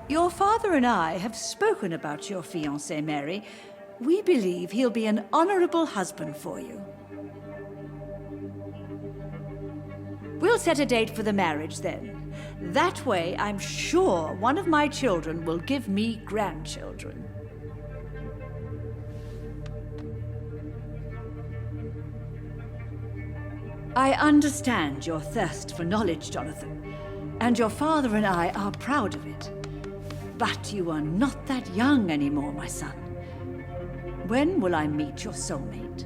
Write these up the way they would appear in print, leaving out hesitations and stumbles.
Your father and I have spoken about your fiancé, Mary. We believe he'll be an honorable husband for you. We'll set a date for the marriage then. That way, I'm sure one of my children will give me grandchildren. I understand your thirst for knowledge, Jonathan, and your father and I are proud of it. But you are not that young anymore, my son. When will I meet your soulmate?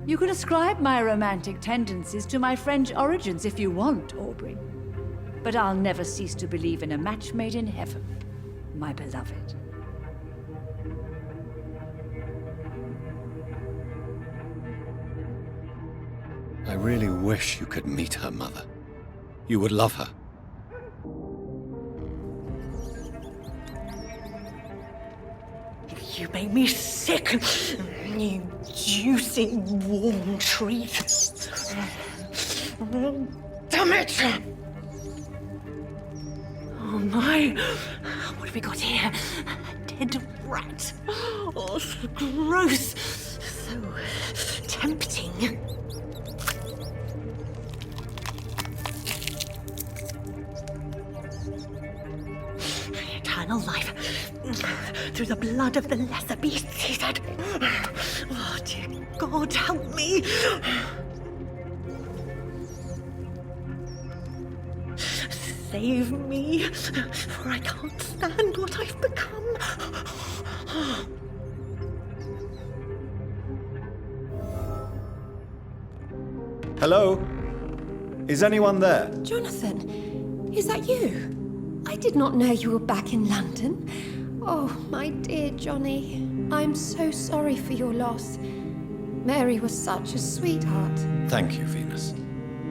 You can ascribe my romantic tendencies to my French origins if you want, Aubrey. But I'll never cease to believe in a match made in heaven, my beloved. I really wish you could meet her, Mother. You would love her. You make me sick, you juicy, warm treat. Damn it! Oh my, what have we got here? A dead rat. Oh, so gross, so tempting. Eternal life through the blood of the lesser beasts, he said. Oh, dear God, help me. Save me, for I can't stand what I've become. Hello? Is anyone there? Jonathan, is that you? I did not know you were back in London. Oh, my dear Johnny, I'm so sorry for your loss. Mary was such a sweetheart. Thank you, Venus.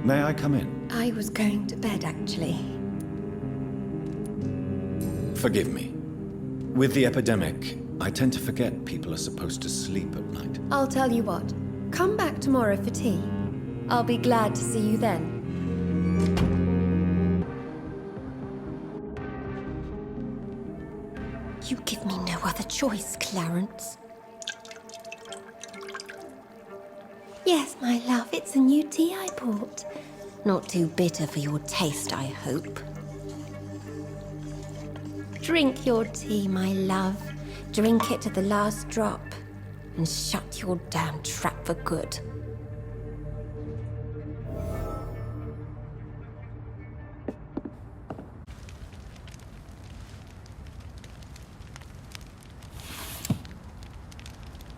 May I come in? I was going to bed, actually. Forgive me. With the epidemic, I tend to forget people are supposed to sleep at night. I'll tell you what. Come back tomorrow for tea. I'll be glad to see you then. You give me no other choice, Clarence. Yes, my love, it's a new tea I bought. Not too bitter for your taste, I hope. Drink your tea, my love. Drink it to the last drop. And shut your damn trap for good.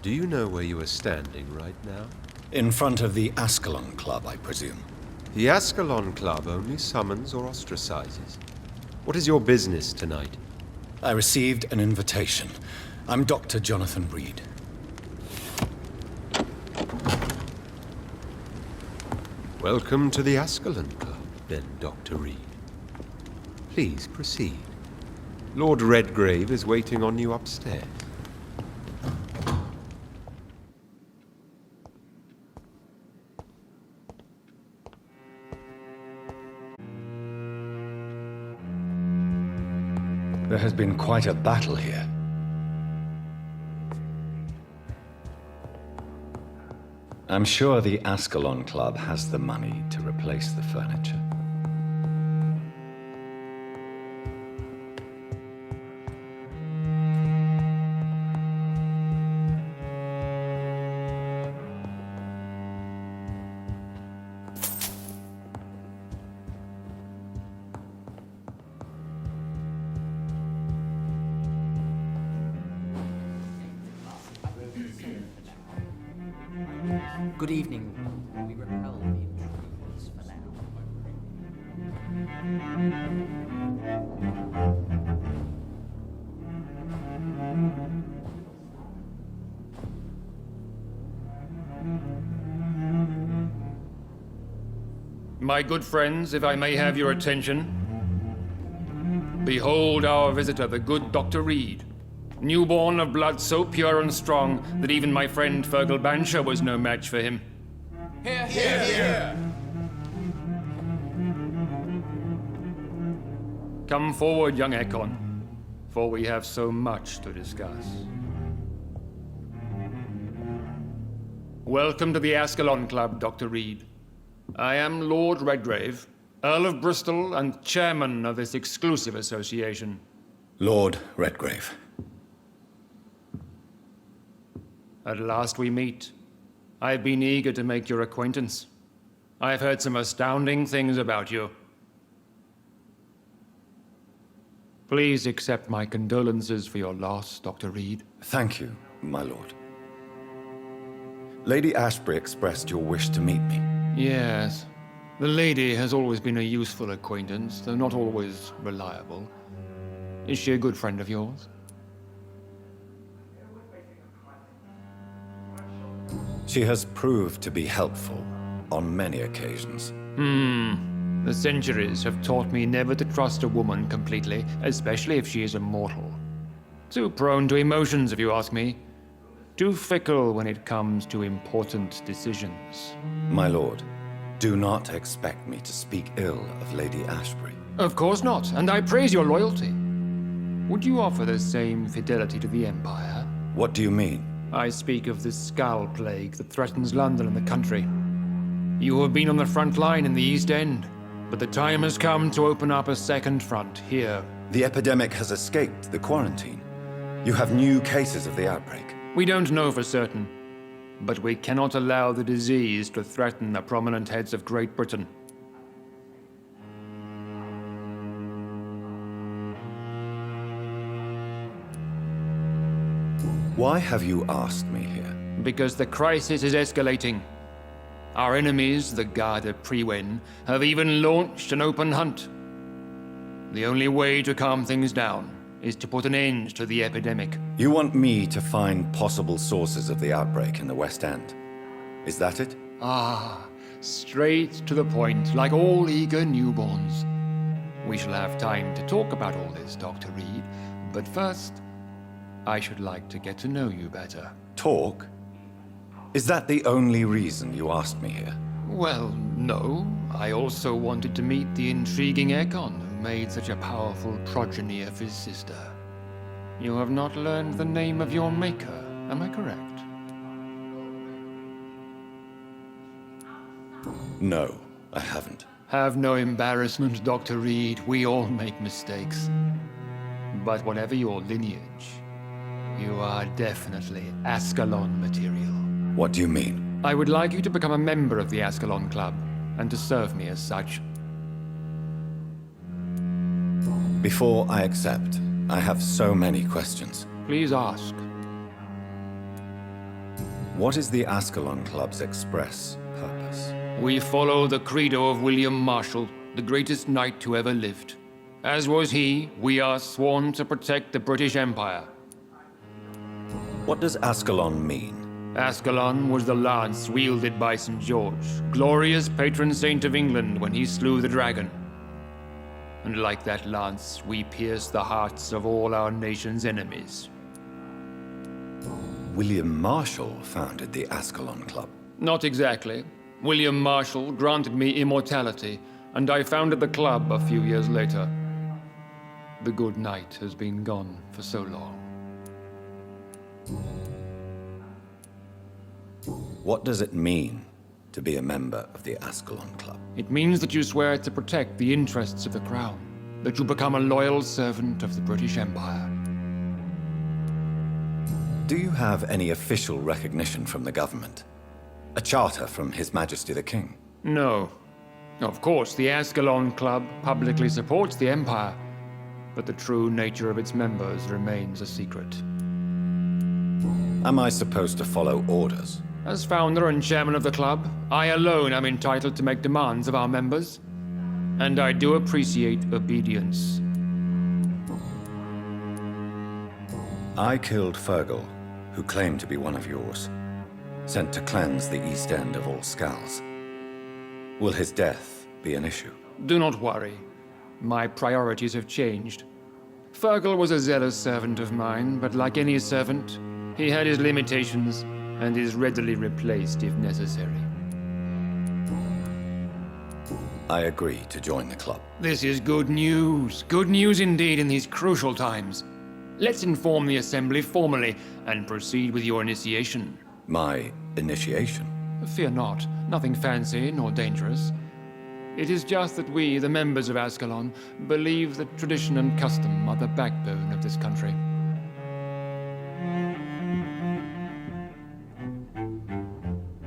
Do you know where you are standing right now? In front of the Ascalon Club, I presume. The Ascalon Club only summons or ostracizes. What is your business tonight? I received an invitation. I'm Dr. Jonathan Reed. Welcome to the Ascalon Club, then, Dr. Reed. Please proceed. Lord Redgrave is waiting on you upstairs. There has been quite a battle here. I'm sure the Ascalon Club has the money to replace the furniture. Good evening. We repel the intruders for now. My good friends, if I may have your attention. Behold our visitor, the good Dr. Reed. Newborn of blood so pure and strong that even my friend Fergal Bansher was no match for him. Hear, hear, hear. Come forward, young Ekon, for we have so much to discuss. Welcome to the Ascalon Club, Dr. Reed. I am Lord Redgrave, Earl of Bristol and chairman of this exclusive association. Lord Redgrave. At last we meet. I've been eager to make your acquaintance. I've heard some astounding things about you. Please accept my condolences for your loss, Dr. Reed. Thank you, my lord. Lady Ashbury expressed your wish to meet me. Yes. The lady has always been a useful acquaintance, though not always reliable. Is she a good friend of yours? She has proved to be helpful on many occasions. The centuries have taught me never to trust a woman completely, especially if she is a mortal. Too prone to emotions, if you ask me. Too fickle when it comes to important decisions. My lord, do not expect me to speak ill of Lady Ashbury. Of course not, and I praise your loyalty. Would you offer the same fidelity to the Empire? What do you mean? I speak of the Skull Plague that threatens London and the country. You have been on the front line in the East End, but the time has come to open up a second front here. The epidemic has escaped the quarantine. You have new cases of the outbreak. We don't know for certain, but we cannot allow the disease to threaten the prominent heads of Great Britain. Why have you asked me here? Because the crisis is escalating. Our enemies, the Garda Priwen, have even launched an open hunt. The only way to calm things down is to put an end to the epidemic. You want me to find possible sources of the outbreak in the West End. Is that it? Straight to the point, like all eager newborns. We shall have time to talk about all this, Dr. Reed, but first, I should like to get to know you better. Talk? Is that the only reason you asked me here? Well, no. I also wanted to meet the intriguing Ekon who made such a powerful progeny of his sister. You have not learned the name of your maker, am I correct? No, I haven't. Have no embarrassment, Dr. Reed. We all make mistakes. But whatever your lineage, you are definitely Ascalon material. What do you mean? I would like you to become a member of the Ascalon Club, and to serve me as such. Before I accept, I have so many questions. Please ask. What is the Ascalon Club's express purpose? We follow the credo of William Marshall, the greatest knight who ever lived. As was he, we are sworn to protect the British Empire. What does Ascalon mean? Ascalon was the lance wielded by St. George, glorious patron saint of England when he slew the dragon. And like that lance, we pierce the hearts of all our nation's enemies. William Marshall founded the Ascalon Club. Not exactly. William Marshall granted me immortality, and I founded the club a few years later. The good knight has been gone for so long. What does it mean to be a member of the Ascalon Club? It means that you swear to protect the interests of the crown, that you become a loyal servant of the British Empire. Do you have any official recognition from the government? A charter from His Majesty the King? No. Of course, the Ascalon Club publicly supports the Empire, but the true nature of its members remains a secret. Am I supposed to follow orders? As founder and chairman of the club, I alone am entitled to make demands of our members, and I do appreciate obedience. I killed Fergal, who claimed to be one of yours, sent to cleanse the East End of all skulls. Will his death be an issue? Do not worry. My priorities have changed. Fergal was a zealous servant of mine, but like any servant, he had his limitations and is readily replaced if necessary. I agree to join the club. This is good news. Good news indeed in these crucial times. Let's inform the Assembly formally and proceed with your initiation. My initiation? Fear not. Nothing fancy nor dangerous. It is just that we, the members of Ascalon, believe that tradition and custom are the backbone of this country.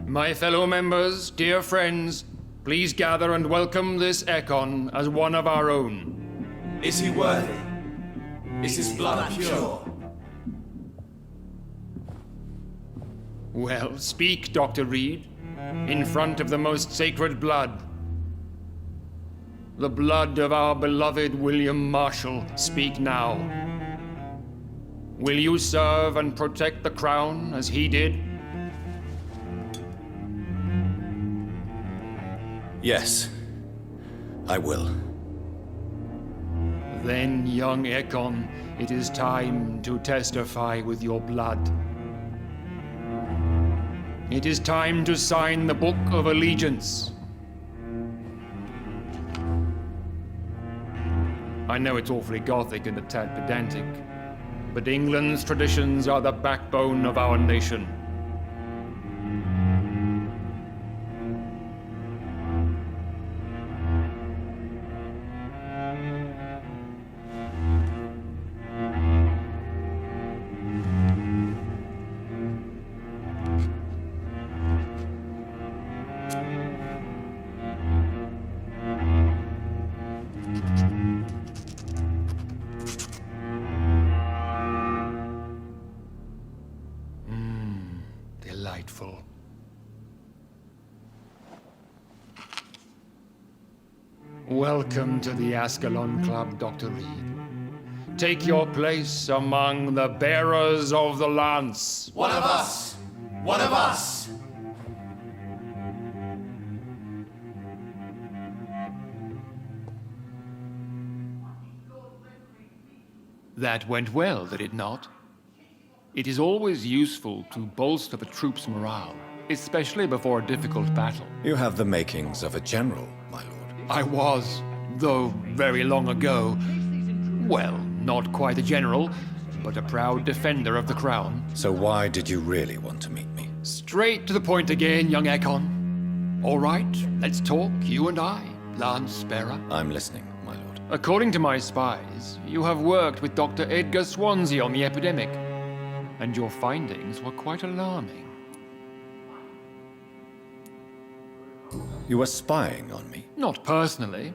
My fellow members, dear friends, please gather and welcome this Ekon as one of our own. Is he worthy? Is his blood pure? Well, speak, Dr. Reed, in front of the most sacred blood. The blood of our beloved William Marshall, speak now. Will you serve and protect the crown as he did? Yes, I will. Then, young Ekon, it is time to testify with your blood. It is time to sign the Book of Allegiance. I know it's awfully gothic and a tad pedantic, but England's traditions are the backbone of our nation. Delightful. Welcome to the Ascalon Club, Dr. Reed. Take your place among the bearers of the lance. One of us! One of us! That went well, did it not? It is always useful to bolster the troops' morale, especially before a difficult battle. You have the makings of a general, my lord. I was, though very long ago, well, not quite a general, but a proud defender of the crown. So why did you really want to meet me? Straight to the point again, young Ekon. All right, let's talk, you and I, Lance Bearer. I'm listening, my lord. According to my spies, you have worked with Dr. Edgar Swansea on the epidemic, and your findings were quite alarming. You were spying on me? Not personally.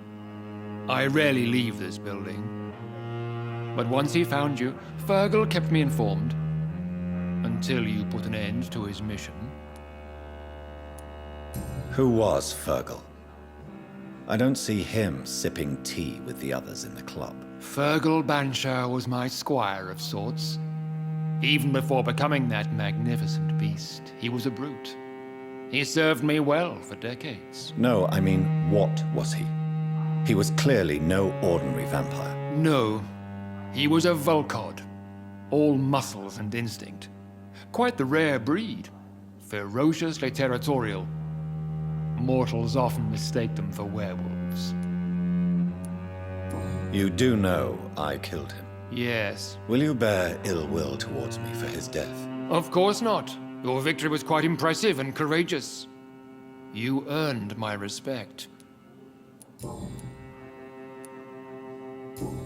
I rarely leave this building. But once he found you, Fergal kept me informed. Until you put an end to his mission. Who was Fergal? I don't see him sipping tea with the others in the club. Fergal Banshire was my squire of sorts. Even before becoming that magnificent beast, he was a brute. He served me well for decades. No, I mean, what was he? He was clearly no ordinary vampire. No, he was a Volcod. All muscles and instinct. Quite the rare breed. Ferociously territorial. Mortals often mistake them for werewolves. You do know I killed him. Yes. Will you bear ill will towards me for his death? Of course not. Your victory was quite impressive and courageous. You earned my respect.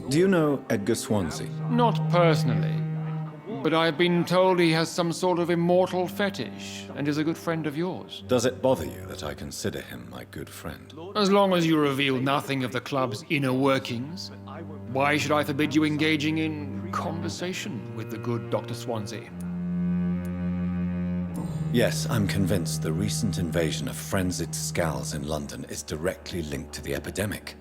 Do you know Edgar Swansea? Not personally, but I've been told he has some sort of immortal fetish and is a good friend of yours. Does it bother you that I consider him my good friend? As long as you reveal nothing of the club's inner workings, why should I forbid you engaging in conversation with the good Dr. Swansea? Yes, I'm convinced the recent invasion of frenzied Scals in London is directly linked to the epidemic.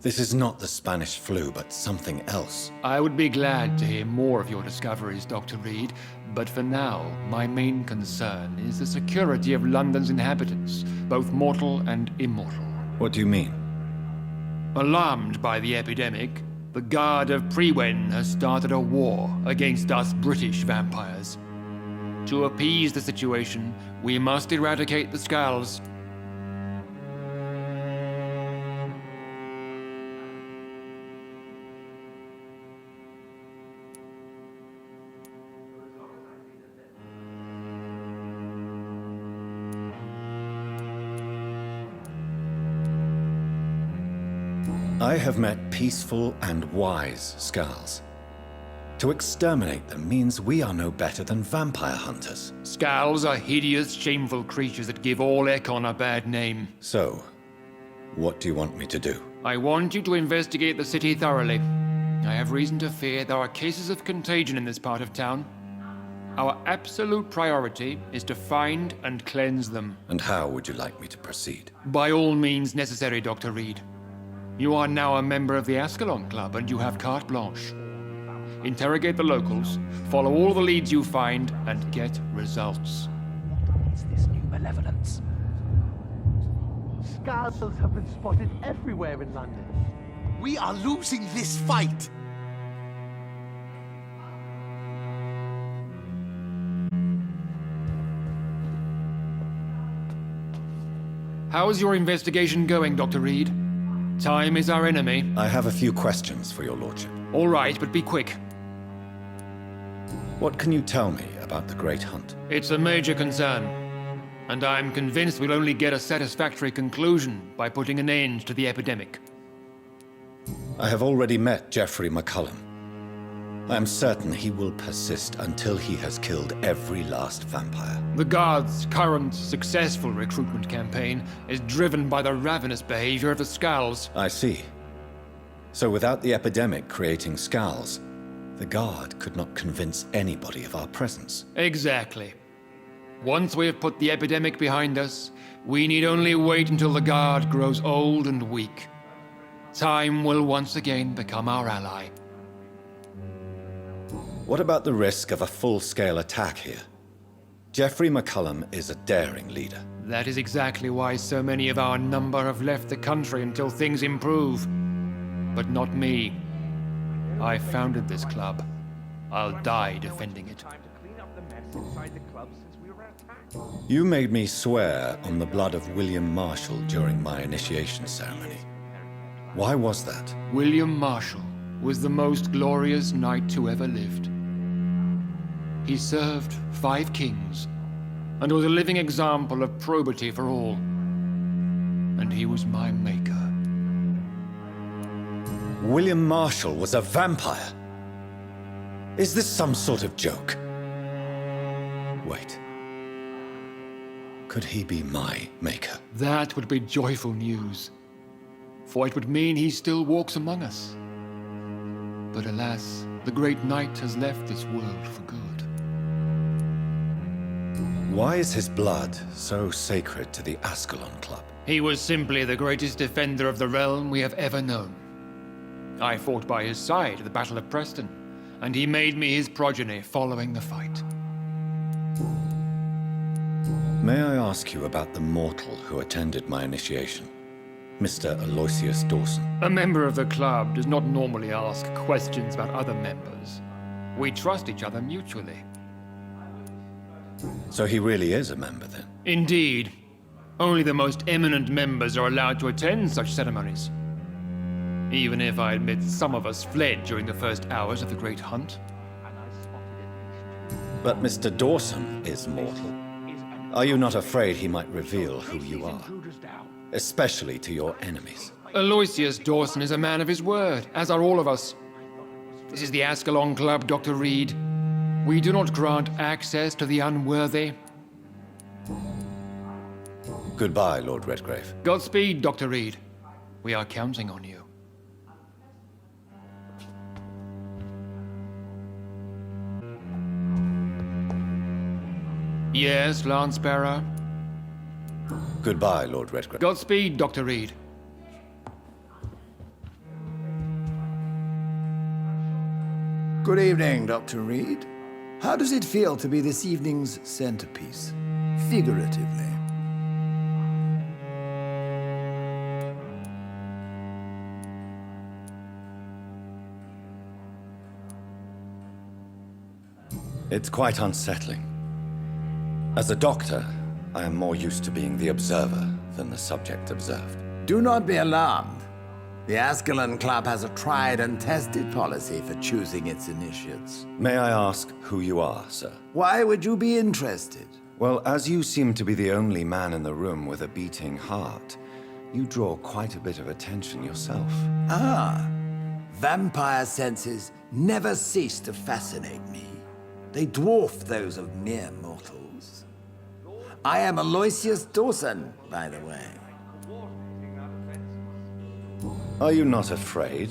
This is not the Spanish flu, but something else. I would be glad to hear more of your discoveries, Dr. Reed, but for now, my main concern is the security of London's inhabitants, both mortal and immortal. What do you mean? Alarmed by the epidemic, the Guard of Prewen has started a war against us British vampires. To appease the situation, we must eradicate the Scals. I have met peaceful and wise Skulls. To exterminate them means we are no better than vampire hunters. Skulls are hideous, shameful creatures that give all Ekon a bad name. So, what do you want me to do? I want you to investigate the city thoroughly. I have reason to fear there are cases of contagion in this part of town. Our absolute priority is to find and cleanse them. And how would you like me to proceed? By all means necessary, Dr. Reed. You are now a member of the Ascalon Club and you have carte blanche. Interrogate the locals, follow all the leads you find, and get results. What is this new malevolence? Scars have been spotted everywhere in London. We are losing this fight! How's your investigation going, Dr. Reed? Time is our enemy. I have a few questions for your lordship. All right, but be quick. What can you tell me about the Great Hunt? It's a major concern, and I'm convinced we'll only get a satisfactory conclusion by putting an end to the epidemic. I have already met Geoffrey McCullum. I am certain he will persist until he has killed every last vampire. The Guard's current successful recruitment campaign is driven by the ravenous behavior of the Skulls. I see. So without the epidemic creating Skulls, the Guard could not convince anybody of our presence. Exactly. Once we have put the epidemic behind us, we need only wait until the Guard grows old and weak. Time will once again become our ally. What about the risk of a full-scale attack here? Geoffrey McCullum is a daring leader. That is exactly why so many of our number have left the country until things improve. But not me. I founded this club. I'll die defending it. Time to clean up the mess inside the club since we were attacked. You made me swear on the blood of William Marshall during my initiation ceremony. Why was that? William Marshall was the most glorious knight who ever lived. He served 5 kings, and was a living example of probity for all. And he was my maker. William Marshall was a vampire? Is this some sort of joke? Wait. Could he be my maker? That would be joyful news, for it would mean he still walks among us. But alas, the great knight has left this world for good. Why is his blood so sacred to the Ascalon Club? He was simply the greatest defender of the realm we have ever known. I fought by his side at the Battle of Preston, and he made me his progeny following the fight. May I ask you about the mortal who attended my initiation? Mr. Aloysius Dawson. A member of the club does not normally ask questions about other members. We trust each other mutually. So he really is a member, then? Indeed. Only the most eminent members are allowed to attend such ceremonies. Even if I admit some of us fled during the first hours of the Great Hunt. But Mr. Dawson is mortal. Are you not afraid he might reveal who you are? Especially to your enemies. Aloysius Dawson is a man of his word, as are all of us. This is the Ascalon Club, Dr. Reed. We do not grant access to the unworthy. Goodbye, Lord Redgrave. Godspeed, Dr. Reed. We are counting on you. Yes, Lance Bearer. Goodbye, Lord Redgrave. Godspeed, Dr. Reed. Good evening, Dr. Reed. How does it feel to be this evening's centerpiece, figuratively? It's quite unsettling. As a doctor, I am more used to being the observer than the subject observed. Do not be alarmed. The Ascalon Club has a tried and tested policy for choosing its initiates. May I ask who you are, sir? Why would you be interested? Well, as you seem to be the only man in the room with a beating heart, You draw quite a bit of attention yourself. Ah, vampire senses never cease to fascinate me. They dwarf those of mere mortals. I am Aloysius Dawson, by the way. Are you not afraid?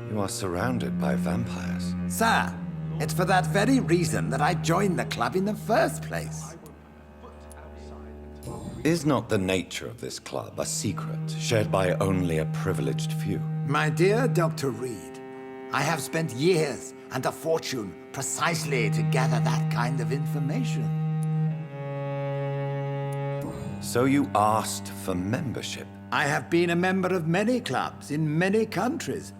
You are surrounded by vampires. Sir, it's for that very reason that I joined the club in the first place. Is not the nature of this club a secret shared by only a privileged few? My dear Dr. Reed, I have spent years and a fortune precisely to gather that kind of information. So you asked for membership? I have been a member of many clubs in many countries.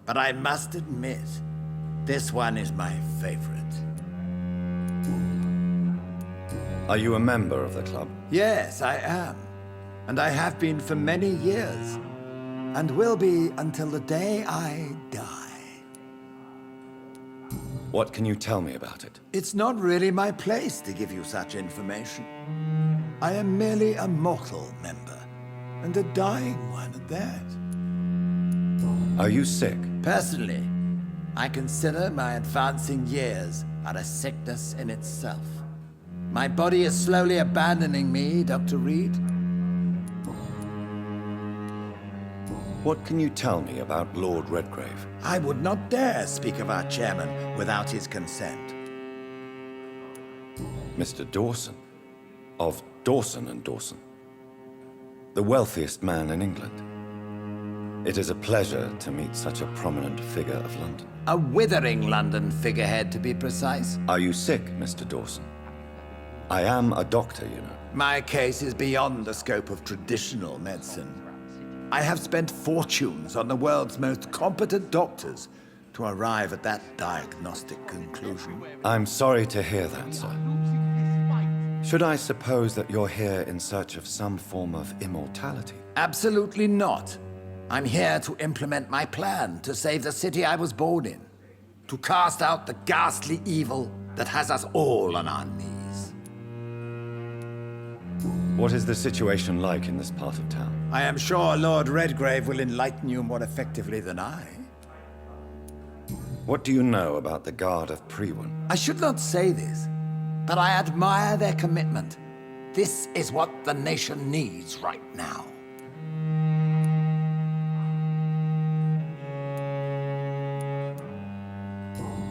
But I must admit, this one is my favorite. Are you a member of the club? Yes, I am. And I have been for many years. And will be until the day I die. What can you tell me about it? It's not really my place to give you such information. I am merely a mortal member, and a dying one at that. Are you sick? Personally, I consider my advancing years are a sickness in itself. My body is slowly abandoning me, Dr. Reed. What can you tell me about Lord Redgrave? I would not dare speak of our chairman without his consent. Mr. Dawson? Of Dawson and Dawson? The wealthiest man in England. It is a pleasure to meet such a prominent figure of London. A withering London figurehead, to be precise. Are you sick, Mr. Dawson? I am a doctor, you know. My case is beyond the scope of traditional medicine. I have spent fortunes on the world's most competent doctors to arrive at that diagnostic conclusion. I'm sorry to hear that, sir. Should I suppose that you're here in search of some form of immortality? Absolutely not. I'm here to implement my plan to save the city I was born in. To cast out the ghastly evil that has us all on our knees. What is the situation like in this part of town? I am sure Lord Redgrave will enlighten you more effectively than I. What do you know about the Guard of Priwen? I should not say this, but I admire their commitment. This is what the nation needs right now.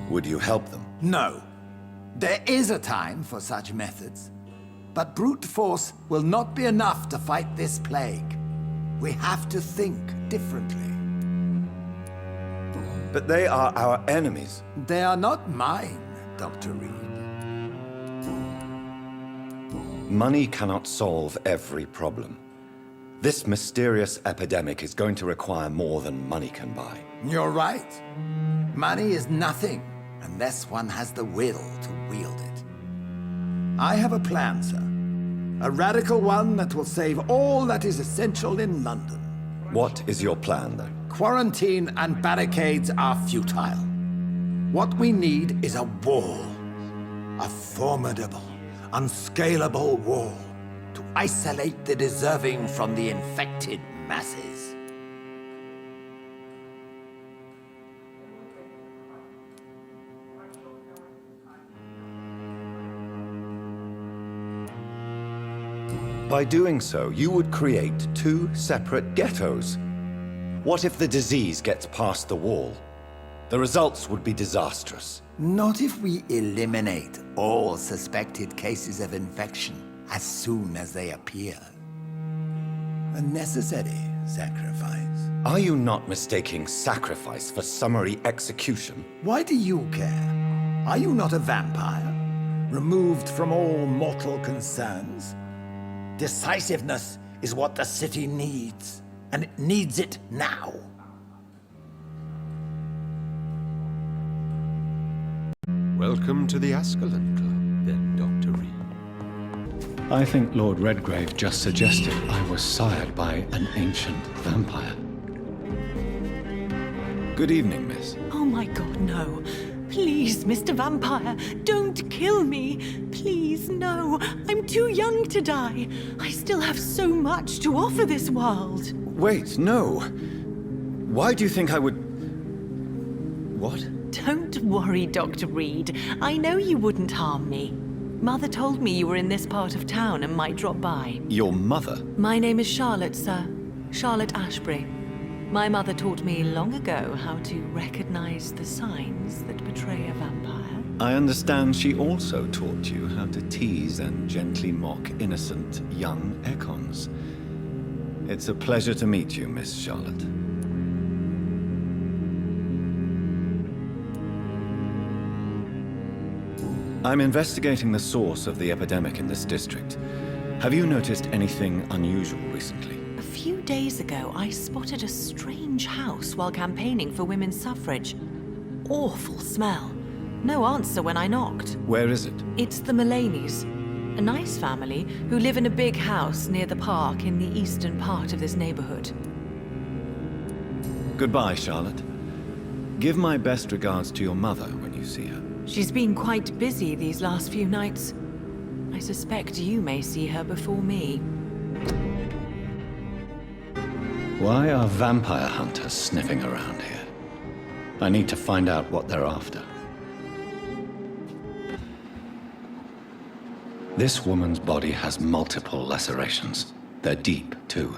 Would you help them? No. There is a time for such methods. But brute force will not be enough to fight this plague. We have to think differently. But they are our enemies. They are not mine, Dr. Reed. Money cannot solve every problem. This mysterious epidemic is going to require more than money can buy. You're right. Money is nothing unless one has the will to wield it. I have a plan, sir. A radical one that will save all that is essential in London. What is your plan, then? Quarantine and barricades are futile. What we need is a wall. A formidable, unscalable wall to isolate the deserving from the infected masses. By doing so, you would create two separate ghettos. What if the disease gets past the wall? The results would be disastrous. Not if we eliminate all suspected cases of infection as soon as they appear. A necessary sacrifice. Are you not mistaking sacrifice for summary execution? Why do you care? Are you not a vampire? Removed from all mortal concerns? Decisiveness is what the city needs, and it needs it now. Welcome to the Ascalon Club, then, Dr. Reed. I think Lord Redgrave just suggested I was sired by an ancient vampire. Good evening, miss. Oh my god, no. Please, Mr. Vampire, don't kill me. Please, no. I'm too young to die. I still have so much to offer this world. Wait, no. Why do you think I would... What? Don't worry, Dr. Reed. I know you wouldn't harm me. Mother told me you were in this part of town and might drop by. Your mother? My name is Charlotte, sir. Charlotte Ashbury. My mother taught me long ago how to recognize the signs that betray a vampire. I understand she also taught you how to tease and gently mock innocent young Econs. It's a pleasure to meet you, Miss Charlotte. I'm investigating the source of the epidemic in this district. Have you noticed anything unusual recently? A few days ago, I spotted a strange house while campaigning for women's suffrage. Awful smell. No answer when I knocked. Where is it? It's the Mullaneys, a nice family who live in a big house near the park in the eastern part of this neighborhood. Goodbye, Charlotte. Give my best regards to your mother when you see her. She's been quite busy these last few nights. I suspect you may see her before me. Why are vampire hunters sniffing around here? I need to find out what they're after. This woman's body has multiple lacerations. They're deep, too.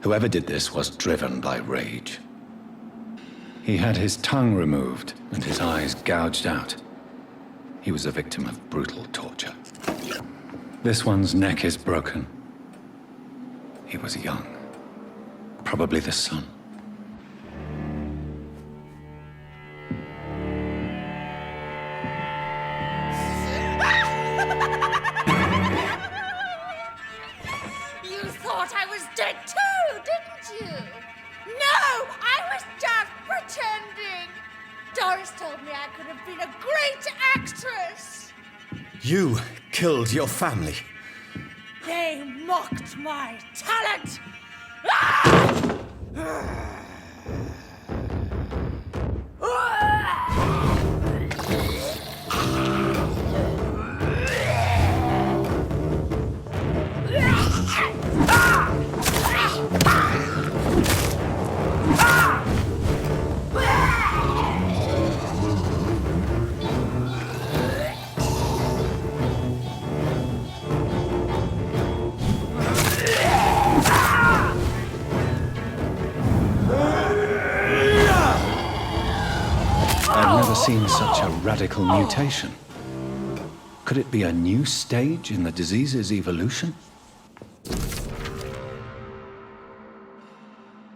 Whoever did this was driven by rage. He had his tongue removed and his eyes gouged out. He was a victim of brutal torture. This one's neck is broken. He was young. Probably the son. You thought I was dead too, didn't you? No, I was just pretending. Doris told me I could have been a great actress. You killed your family. They mocked my talent. Ah! I've never seen such a radical mutation. Could it be a new stage in the disease's evolution?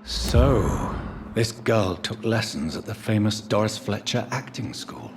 So, this girl took lessons at the famous Doris Fletcher acting school.